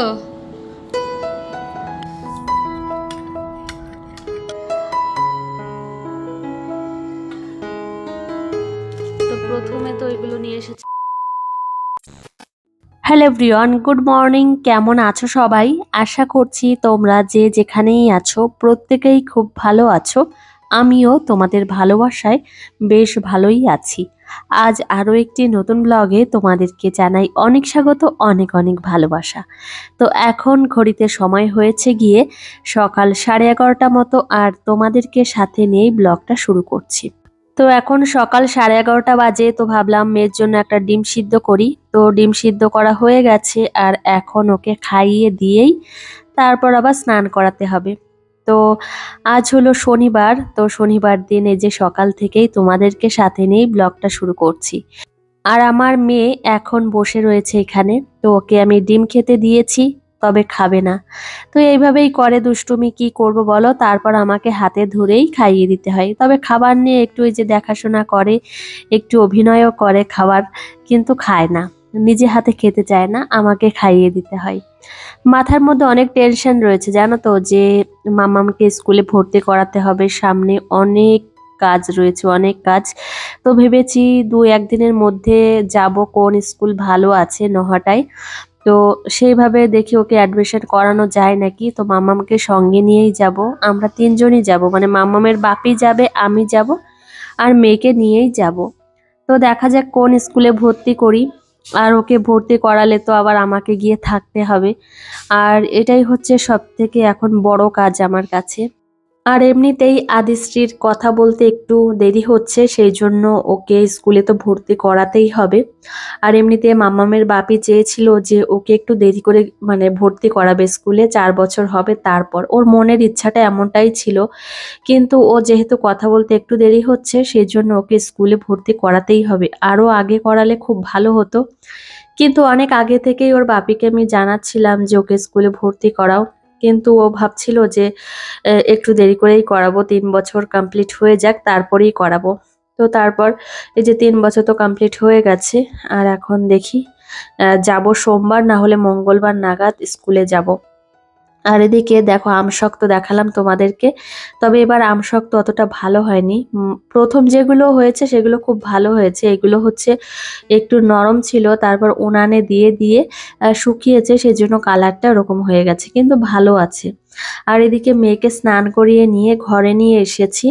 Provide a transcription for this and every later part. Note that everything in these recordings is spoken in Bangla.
তো প্রথমে তো এগুলো নিয়ে এসেছি। Hello everyone, good morning. কেমন আছো সবাই? আশা করছি তোমরা যে যেখানেই আছো প্রত্যেকেই খুব ভালো আছো। আমিও তোমাদের ভালোবাসায় বেশ ভালোই আছি। আজ আরও একটি নতুন ব্লগে তোমাদেরকে জানাই অনেক স্বাগত, অনেক অনেক ভালোবাসা। তো এখন ঘড়িতে সময় হয়েছে গিয়ে সকাল 11:30 মতো, আর তোমাদেরকে সাথে নিয়েই ব্লগটা শুরু করছি। তো এখন সকাল 11:30 বাজে, তো ভাবলাম মেয়ের জন্য একটা ডিম সিদ্ধ করি। তো ডিম সিদ্ধ করা হয়ে গেছে, আর এখন ওকে খাইয়ে দিয়েই তারপর আবার স্নান করাতে হবে। তো আজ হলো শনিবার, তো শনিবার দিন এই যে সকাল থেকেই তোমাদেরকে সাথে নিয়েই ব্লগটা শুরু করছি। আর আমার মেয়ে এখন বসে রয়েছে এখানে, তো ওকে আমি ডিম খেতে দিয়েছি, তবে খাবে না। তো এইভাবেই করে দুষ্টুমি, কি করব বলো। তারপর আমাকে হাতে ধরেই খাইয়ে দিতে হয়, তবে খাবার নিয়ে একটু এই যে দেখাশোনা করে, একটু অভিনয়ও করে খাবার, কিন্তু খায় না, নিজে হাতে খেতে চায় না, আমাকে খাইয়ে দিতে হয়। মাথার মধ্যে অনেক টেনশন রয়েছে জানো তো, যে মামামকে স্কুলে ভর্তি করাতে হবে, সামনে অনেক কাজ রয়েছে, অনেক কাজ। তো ভেবেছি 2-1 দিনের মধ্যে যাব। কোন স্কুল ভালো আছে নহাটায়, তো সেইভাবে দেখি ওকে অ্যাডমিশন করানো যায় নাকি। তো মামামকে সঙ্গে নিয়েই যাব, আমরা 3জনই যাব, মানে মামামের বাপি যাবে, আমি যাব, আর মেয়েকে নিয়েই যাব। তো দেখা যাক কোন স্কুলে ভর্তি করি। আর ওকে ভর্তি করালে তো আবার আমাকে গিয়ে থাকতে হবে, আর এটাই হচ্ছে সবথেকে এখন বড় কাজ আমার কাছে। আর এমনিতেই আদিশ্রীর কথা বলতে একটু দেরি হচ্ছে, সেই জন্য ওকে স্কুলে তো ভর্তি করাতেই হবে। আর এমনিতে মামামের বাপি চেয়েছিল যে ওকে একটু দেরি করে মানে ভর্তি করাবে স্কুলে, 4 বছর হবে তারপর, ওর মনের ইচ্ছাটা এমনটাই ছিল। কিন্তু ও যেহেতু কথা বলতে একটু দেরি হচ্ছে, সেই জন্য ওকে স্কুলে ভর্তি করাতেই হবে। আরও আগে করালে খুব ভালো হতো, কিন্তু অনেক আগে থেকেই ওর বাপিকে আমি জানাচ্ছিলাম যে ওকে স্কুলে ভর্তি করাও, কিন্তু ও ভাবছিল যে একটু দেরি করেই করাবো, 3 বছর কমপ্লিট হয়ে যাক তারপরেই করাবো। তো তারপর এই যে 3 বছর তো কমপ্লিট হয়ে গেছে, আর এখন দেখি যাব সোমবার না হলে মঙ্গলবার নাগাদ স্কুলে যাব। আর এদিকে দেখো আমশক তো দেখালাম তোমাদেরকে, তবে এবার আমশক তো অতটা ভালো হয়নি। প্রথম যেগুলো হয়েছে সেগুলো খুব ভালো হয়েছে, এগুলো হচ্ছে একটু নরম ছিল, তারপর উনানে দিয়ে দিয়ে শুকিয়েছে, সেজন্য কালারটা ওরকম হয়ে গেছে, কিন্তু ভালো আছে। আর এদিকে মেয়েকে স্নান করিয়ে নিয়ে ঘরে নিয়ে এসেছি,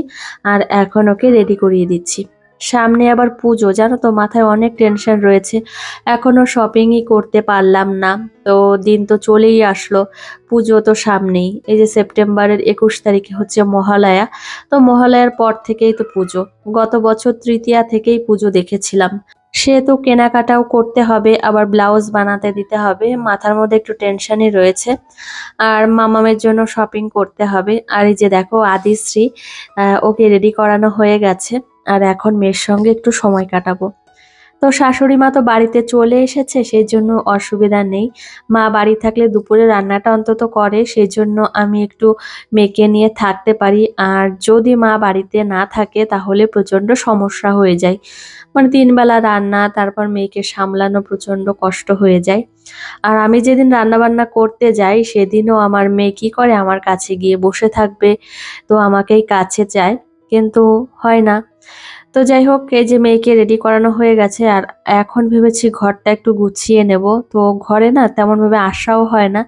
আর এখন ওকে রেডি করিয়ে দিচ্ছি। সামনে আবার পুজো, জানো তো, মাথায় অনেক টেনশন রয়েছে, এখনো শপিংই করতে পারলাম না। তো দিন তো চলেই আসলো, পুজো তো সামনেই, এই যে সেপ্টেম্বরের 21 তারিখে হচ্ছে মহালয়া। তো মহালয়ার পর থেকেই তো পুজো, গত বছর তৃতীয়া থেকেই পুজো দেখেছিলাম। সে তো কেনাকাটাও করতে হবে, আবার ব্লাউজ বানাতে দিতে হবে, মাথার মধ্যে একটু টেনশনই রয়েছে। আর মামামের জন্য শপিং করতে হবে। আর এই যে দেখো আদিশ্রী, ওকে রেডি করানো হয়ে গেছে, আর এখন মেয়ের সঙ্গে একটু সময় কাটাবো। তো শাশুড়ি মা তো বাড়িতে চলে এসেছে, সেই জন্য অসুবিধা নেই। মা বাড়ি থাকলে দুপুরে রান্নাটা অন্তত করে, সেই জন্য আমি একটু মেয়েকে নিয়ে থাকতে পারি। আর যদি মা বাড়িতে না থাকে তাহলে প্রচণ্ড সমস্যা হয়ে যায়, মানে 3 বেলা রান্না, তারপর মেয়েকে সামলানো প্রচণ্ড কষ্ট হয়ে যায়। আর আমি যেদিন রান্না বান্না করতে যাই সেদিনও আমার মেয়ে কি করে, আমার কাছে গিয়ে বসে থাকবে, তো আমাকেই কাছে চায়, কিন্তু হয় না। তো যাই হোক, এই যে মেয়েকে রেডি করানো হয়ে গেছে, আর এখন ভেবেছি ঘরটা একটু গুছিয়ে নেব। তো ঘরে না তেমনভাবে আসাও হয় না,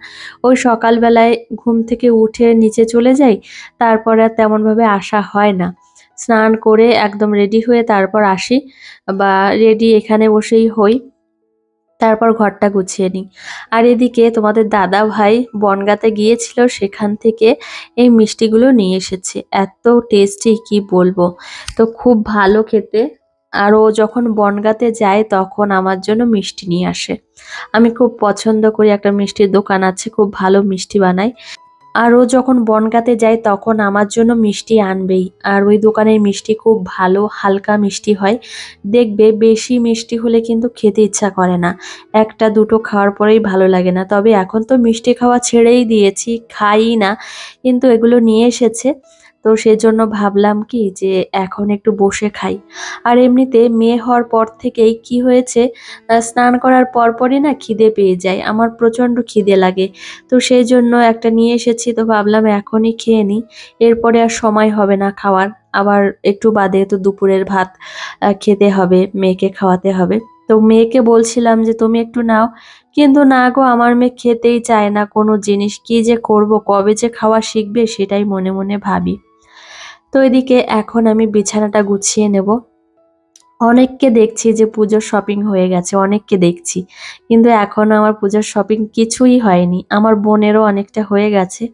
ওই সকালবেলায় ঘুম থেকে উঠে নিচে চলে যাই, তারপরে আর তেমনভাবে আসা হয় না। স্নান করে একদম রেডি হয়ে তারপর আসি, বা রেডি এখানে বসেই হই, তারপর ঘরটা গুছিয়ে নিই। আর এদিকে তোমাদের দাদা ভাই বনগাঁতে গিয়েছিল, সেখান থেকে এই মিষ্টিগুলো নিয়ে এসেছে, এত টেস্টি কি বলবো, তো খুব ভালো খেতে। আর ও যখন বনগাঁতে যায় তখন আমার জন্য মিষ্টি নিয়ে আসে, আমি খুব পছন্দ করি, একটা মিষ্টির দোকান আছে, খুব ভালো মিষ্টি বানায়। আর ও যখন বনগাঁতে যায় তখন আমার জন্য মিষ্টি আনবেই, আর ওই দোকানের মিষ্টি খুব ভালো, হালকা মিষ্টি হয়। দেখবে বেশি মিষ্টি হলে কিন্তু খেতে ইচ্ছা করে না, একটা দুটো খাওয়ার পরেই ভালো লাগে না। তবে এখন তো মিষ্টি খাওয়া ছেড়েই দিয়েছি, খাই না, কিন্তু এগুলো নিয়ে এসেছে, তো সেজন্য ভাবলাম কি যে এখন একটু বসে খাই। আর এমনিতে মেয়ে হওয়ার পর থেকেই কি হয়েছে, স্নান করার পরপরই না খিদে পেয়ে যায়, আমার প্রচণ্ড খিদে লাগে। তো সেই জন্য একটা নিয়ে এসেছি, তো ভাবলাম এখনই খেয়ে নিই, এরপরে আর সময় হবে না খাওয়ার। আবার একটু বাদে তো দুপুরের ভাত খেতে হবে, মেয়েকে খাওয়াতে হবে। তো মেয়েকে বলছিলাম যে তুমি একটু নাও, কিন্তু না গো, আমার মেয়ে খেতেই চায় না কোনো জিনিস। কি যে করব, কবে যে খাওয়া শিখবে সেটাই মনে মনে ভাবি। তো এদিকে এখন আমি বিছানাটা গুছিয়ে নেব। অনেককে দেখছি যে পুজোর শপিং হয়ে গেছে, অনেককে দেখছি, কিন্তু এখনো আমার পুজোর শপিং কিছুই হয়নি। আমার বোনেরও অনেকটা হয়ে গেছে,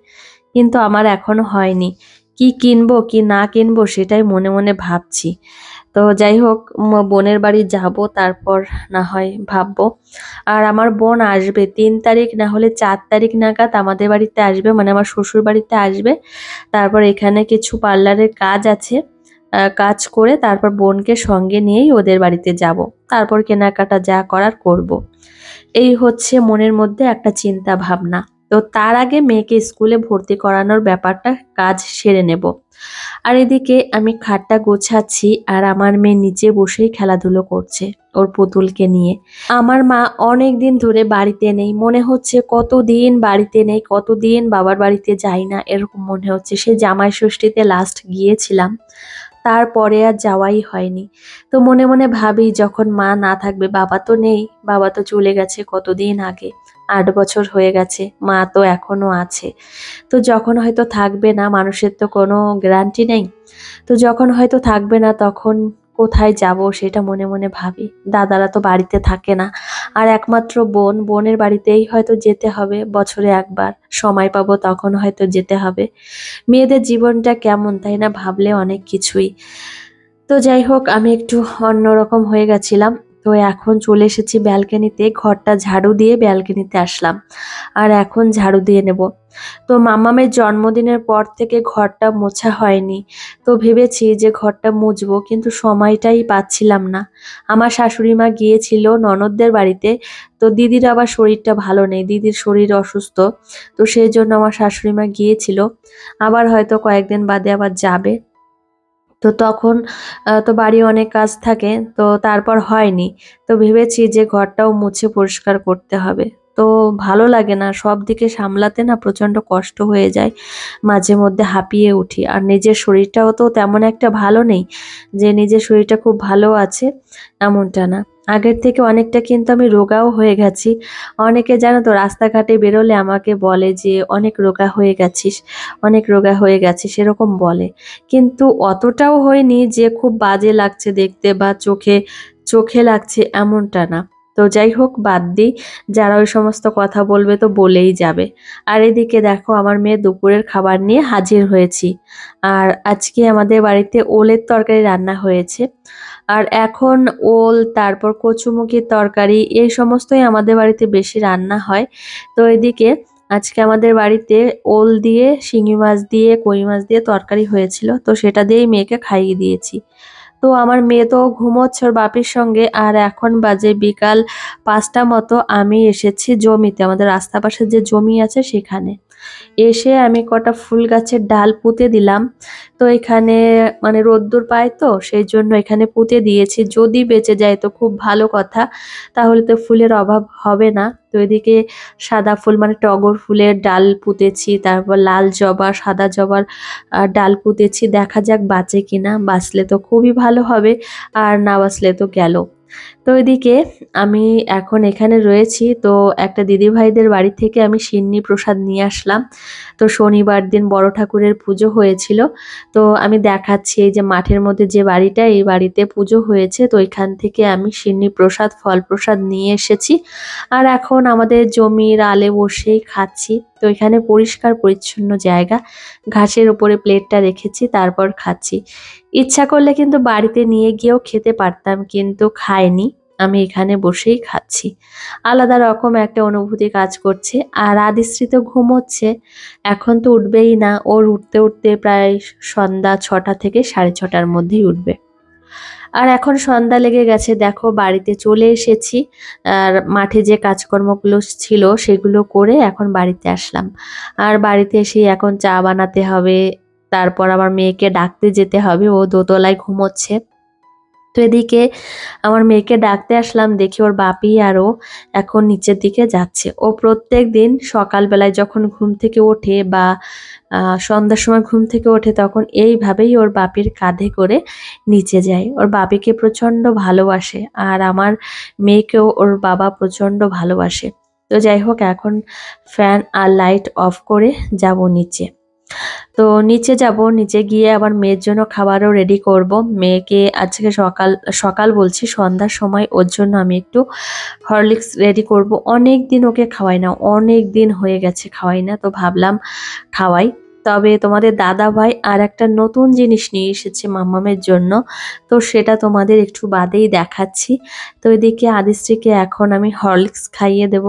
কিন্তু আমার এখনো হয়নি। কি কিনবো কি না কিনবো সেটাই মনে মনে ভাবছি। তো যাই হোক, বোনের বাড়ি যাব, তারপর না হয় ভাববো। আর আমার বোন আসবে 3 তারিখ না হলে 4 তারিখ নাগাদ আমাদের বাড়িতে আসবে, মানে আমার শ্বশুর বাড়িতে আসবে। তারপর এখানে কিছু পার্লারের কাজ আছে, কাজ করে তারপর বোনকে সঙ্গে নিয়েই ওদের বাড়িতে যাব। তারপর কেনাকাটা যা করার করব। এই হচ্ছে মনের মধ্যে একটা চিন্তা ভাবনা। তো তার আগে মেয়েকে স্কুলে ভর্তি করানোর ব্যাপারটা কাজ সেরে নেব। আর এদিকে আমি খাটটা গোছাচ্ছি, আর আমার মেয়ে নিচে বসেই খেলাধুলো করছে ওর পুতুলকে নিয়ে। আমার মা অনেক দিন ধরে বাড়িতে নেই, মনে হচ্ছে কতদিন বাড়িতে নেই, কতদিন বাবার বাড়িতে যাই না, এরকম মনে হচ্ছে। সে জামাই ষষ্ঠীতে লাস্ট গিয়েছিলাম, তারপরে আর যাওয়াই হয়নি। তো মনে মনে ভাবি যখন মা না থাকবে, বাবা তো নেই, বাবা তো চলে গেছে কতদিন আগে, 8 বছর হয়ে গেছে, মা তো এখনো আছে। তো যখন হয়তো থাকবে না, মানুষের তো কোনো গ্যারান্টি নেই, তো যখন হয়তো থাকবে না তখন কোথায় যাব সেটা মনে মনে ভাবি। দাদারা তো বাড়িতে থাকে না, আর একমাত্র বোন, বোনের বাড়িতেই হয়তো যেতে হবে বছরে একবার, সময় পাবো তখন হয়তো যেতে হবে। মেয়েদের জীবনটা কেমন, তাই না, ভাবলে অনেক কিছুই। তো যাই হোক, আমি একটু অন্যরকম হয়ে গেছিলাম। তো এখন চলে এসেছি ব্যালকনিতে, ঘরটা ঝাড়ু দিয়ে ব্যালকনিতে আসলাম, আর এখন ঝাড়ু দিয়ে নেব। তো মামামের জন্মদিনের পর থেকে ঘরটা মোছা হয়নি। তো ভেবেছি যে ঘরটা মুছবো, কিন্তু সময়টাই পাচ্ছিলাম না। আমার শাশুড়ি মা গিয়েছিল ননদদের বাড়িতে, তো দিদির আবার শরীরটা ভালো নেই, দিদির শরীর অসুস্থ। তো সেই জন্য আমার শাশুড়ি মা গিয়েছিল, আবার হয়তো কয়েকদিন বাদে আবার যাবে। তো তখন তো বাড়ি অনেক কাজ থাকে, তো তারপর হয়নি। তো ভেবেছি যে ঘরটাও মুছে পরিষ্কার করতে হবে। তো ভালো লাগে না, সব দিকে সামলাতে না প্রচণ্ড কষ্ট হয়ে যায়, মাঝে মধ্যে হাঁপিয়ে উঠি। আর নিজের শরীরটাও তো তেমন একটা ভালো নেই যে নিজের শরীরটা খুব ভালো আছে, এমনটা না। আগের থেকে অনেকটা কিন্তু আমি রোগাও হয়ে গেছি। অনেকে জানো তো রাস্তাঘাটে বেরোলে আমাকে বলে যে অনেক রোগা হয়ে গেছিস, অনেক রোগা হয়ে গেছিস, এরকম বলে। কিন্তু অতটাও হয়নি যে খুব বাজে লাগছে দেখতে বা চোখে চোখে লাগছে, এমনটা না। তো যাই হোক, বাদ দিই, যারা ওই সমস্ত কথা বলবে তো বলেই যাবে। আর এদিকে দেখো, আমার মেয়ে দুপুরের খাবার নিয়ে হাজির হয়েছি। আর আজকে আমাদের বাড়িতে ওলের তরকারি রান্না হয়েছে। আর এখন ওল, তারপর কচুমুখির তরকারি, এই সমস্তই আমাদের বাড়িতে বেশি রান্না হয়। তো এদিকে আজকে আমাদের বাড়িতে ওল দিয়ে, শিঙি মাছ দিয়ে, কই মাছ দিয়ে তরকারি হয়েছিল, তো সেটা দিয়েই মেয়েকে খাইয়ে দিয়েছি। তো আমার মেয়ে তো ঘুমোচ্ছে ওর বাপির সঙ্গে। আর এখন বাজে বিকাল 5টা মতো, আমি এসেছি জমিতে, আমাদের রাস্তার পাশে যে জমি আছে সেখানে। এসে আমি কটা ফুল গাছের ডাল পুঁতে দিলাম। তো এখানে মানে রোদ্দুর পায়, তো সেই জন্য এখানে পুঁতে দিয়েছি, যদি বেঁচে যায় তো খুব ভালো কথা, তাহলে তো ফুলের অভাব হবে না। তো এদিকে সাদা ফুল মানে টগর ফুলের ডাল পুঁতেছি, তারপর লাল জবা, সাদা জবার ডাল পুঁতেছি, দেখা যাক বাঁচে কিনা, বাঁচলে তো খুবই ভালো হবে, আর না বাঁচলে তো গেল। তো এদিকে আমি এখন এখানে রয়েছি, তো একটা দিদিভাইদের বাড়ি থেকে আমি সিন্নি প্রসাদ নিয়ে আসলাম। তো শনিবার দিন বড় ঠাকুরের পুজো হয়েছিল, তো আমি দেখাচ্ছি এই যে মাঠের মধ্যে যে বাড়িটা, এই বাড়িতে পুজো হয়েছে, তো এখান থেকে আমি সিন্নি প্রসাদ, ফল প্রসাদ নিয়ে এসেছি। আর এখন আমাদের জমির আলে বসেই খাচ্ছি। তো এখানে পরিষ্কার পরিচ্ছন্ন জায়গা, ঘাসের উপরে প্লেটটা রেখেছি, তারপর খাচ্ছি। ইচ্ছা করলে কিন্তু বাড়িতে নিয়ে গিয়েও খেতে পারতাম, কিন্তু খাইনি, আমি এখানে বসেই খাচ্ছি। আলাদা রকম একটা অনুভূতি কাজ করছে। আর আদিশ্রী তো ঘুমোচ্ছে, এখন তো উঠবেই না, ওর উঠতে উঠতে প্রায় সন্ধ্যা 6টা থেকে 6:30টার মধ্যেই উঠবে। আর এখন সন্ধ্যা লেগে গেছে, দেখো বাড়িতে চলে এসেছি। আর মাঠে যে কাজকর্মগুলো ছিল সেগুলো করে এখন বাড়িতে আসলাম। আর বাড়িতে এসে এখন চা বানাতে হবে, তারপর আমার মেয়েকে ডাকতে যেতে হবে, ও দোতলায় ঘুমোচ্ছে। তো এদিকে আমার মেয়েকে ডাকতে আসলাম, দেখি ওর বাপি আর ও এখন নিচের দিকে যাচ্ছে। ও প্রত্যেক দিন সকালবেলায় যখন ঘুম থেকে ওঠে বা সন্ধ্যার সময় ঘুম থেকে ওঠে তখন এইভাবেই ওর বাপির কাঁধে করে নিচে যায়। ওর বাপিকে প্রচণ্ড ভালোবাসে আর আমার মেয়েকেও ওর বাবা প্রচণ্ড ভালোবাসে। তো যাই হোক, এখন ফ্যান আর লাইট অফ করে যাব নিচে। তো নিচে যাব, নিচে গিয়ে আবার মেয়ের জন্য খাবারও রেডি করব। মেয়েকে আজকে সকাল সকাল বলছি সন্ধ্যার সময় ওর জন্য আমি একটু হরলিক্স রেডি করব। অনেক দিন ওকে খাওয়াই না, অনেক দিন হয়ে গেছে খাওয়াই না, তো ভাবলাম খাওয়াই। তবে তোমাদের দাদা ভাই আর একটা নতুন জিনিস নিয়ে এসেছে মাম্মামের জন্য, তো সেটা তোমাদের একটু বাদেই দেখাচ্ছি। তো এদিকে আদিশ্রীকে এখন আমি হরলিক্স খাইয়ে দেব।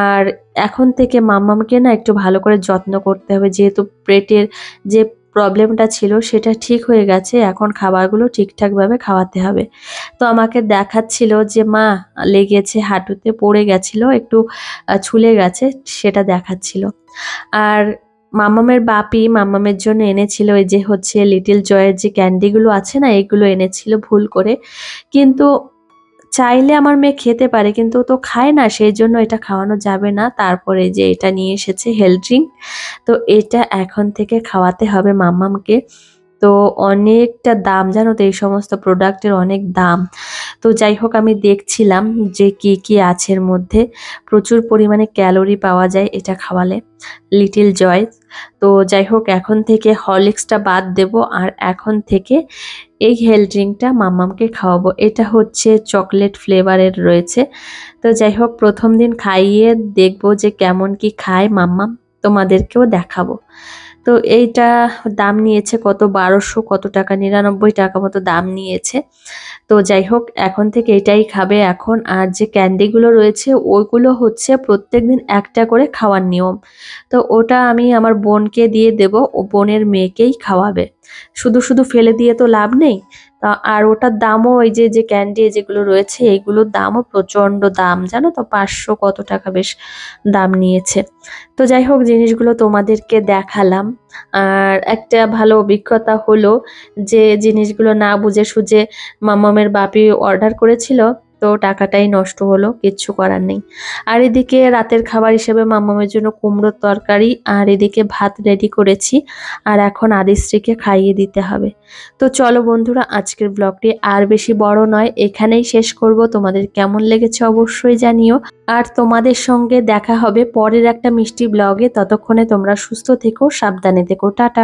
আর এখন থেকে মাম্মামকে না একটু ভালো করে যত্ন করতে হবে, যেহেতু পেটের যে প্রবলেমটা ছিল সেটা ঠিক হয়ে গেছে, এখন খাবারগুলো ঠিকঠাকভাবে খাওয়াতে হবে। তো আমাকে দেখাচ্ছিল যে মা লেগেছে, হাঁটুতে পড়ে গেছিল, একটু ছুলে গেছে, সেটা দেখাচ্ছিল। আর মাম্মামের বাপি মাম্মামের জন্য এনেছিল এই যে হচ্ছে লিটল জয়ের যে ক্যান্ডিগুলো আছে না, এগুলো এনেছিল ভুল করে। কিন্তু চাইলে আমার মেয়ে খেতে পারে, কিন্তু ও তো খায় না, সেই জন্য এটা খাওয়ানো যাবে না। তারপরে যে এটা নিয়ে এসেছে হেলথ ড্রিঙ্ক, তো এটা এখন থেকে খাওয়াতে হবে মাম্মামকে। তো অনেকটা দাম, জানো তো এই সমস্ত প্রোডাক্টের অনেক দাম। তো যাই হোক, আমি দেখছিলাম যে কি কি আছে এর মধ্যে। প্রচুর পরিমাণে ক্যালোরি পাওয়া যায় এটা খাওয়ালে, লিটল জয়। তো যাই হোক, এখন থেকে হরলিক্সটা বাদ দেব, আর এখন থেকে এই হেলথ ড্রিঙ্কটা মাম্মামকে খাওয়াবো। এটা হচ্ছে চকলেট ফ্লেভারের রয়েছে। তো যাই হোক, প্রথম দিন খাইয়ে দেখবো যে কেমন কি খায় মাম্মাম, তোমাদেরকেও দেখাবো। তো এইটা দাম নিয়েছে কত, 1200 কত টাকা, 99 টাকা মতো দাম নিয়েছে। তো যাই হোক, এখন থেকে এটাই খাবে এখন। আর যে ক্যান্ডিগুলো রয়েছে ওইগুলো হচ্ছে প্রত্যেকদিন একটা করে খাওয়ার নিয়ম। তো ওটা আমি আমার বোনকে দিয়ে দেব, ও বোনের মেয়েকেই খাওয়াবে। শুধু শুধু ফেলে দিয়ে তো লাভ নেই। তা আর ওটার দামও, ওই যে যে ক্যান্ডি যেগুলো রয়েছে এইগুলোর দামও প্রচণ্ড দাম, জানো তো, 500 কত টাকা বেশ দাম নিয়েছে। তো যাই হোক, জিনিসগুলো তোমাদেরকে দেখালাম। আর একটা ভালো অভিজ্ঞতা হলো যে জিনিসগুলো না বুঝে সুঝে মাম্মামের বাপি অর্ডার করেছিল, তো টাকাটাই নষ্ট হলো, কিচ্ছু করার নেই। আর এদিকে রাতের খাবার হিসেবে মাম্মামের জন্য কুমড়োর তরকারি আর এদিকে ভাত রেডি করেছি, আর এখন আদিশ্রীকে খাইয়ে দিতে হবে। তো চলো বন্ধুরা, আজকের ব্লগটি আর বেশি বড় নয়, এখানেই শেষ করব। তোমাদের কেমন লেগেছে অবশ্যই জানিও। আর তোমাদের সঙ্গে দেখা হবে পরের একটা মিষ্টি ব্লগে। ততক্ষণে তোমরা সুস্থ থেকো, সাবধানে থেকো, টাটা।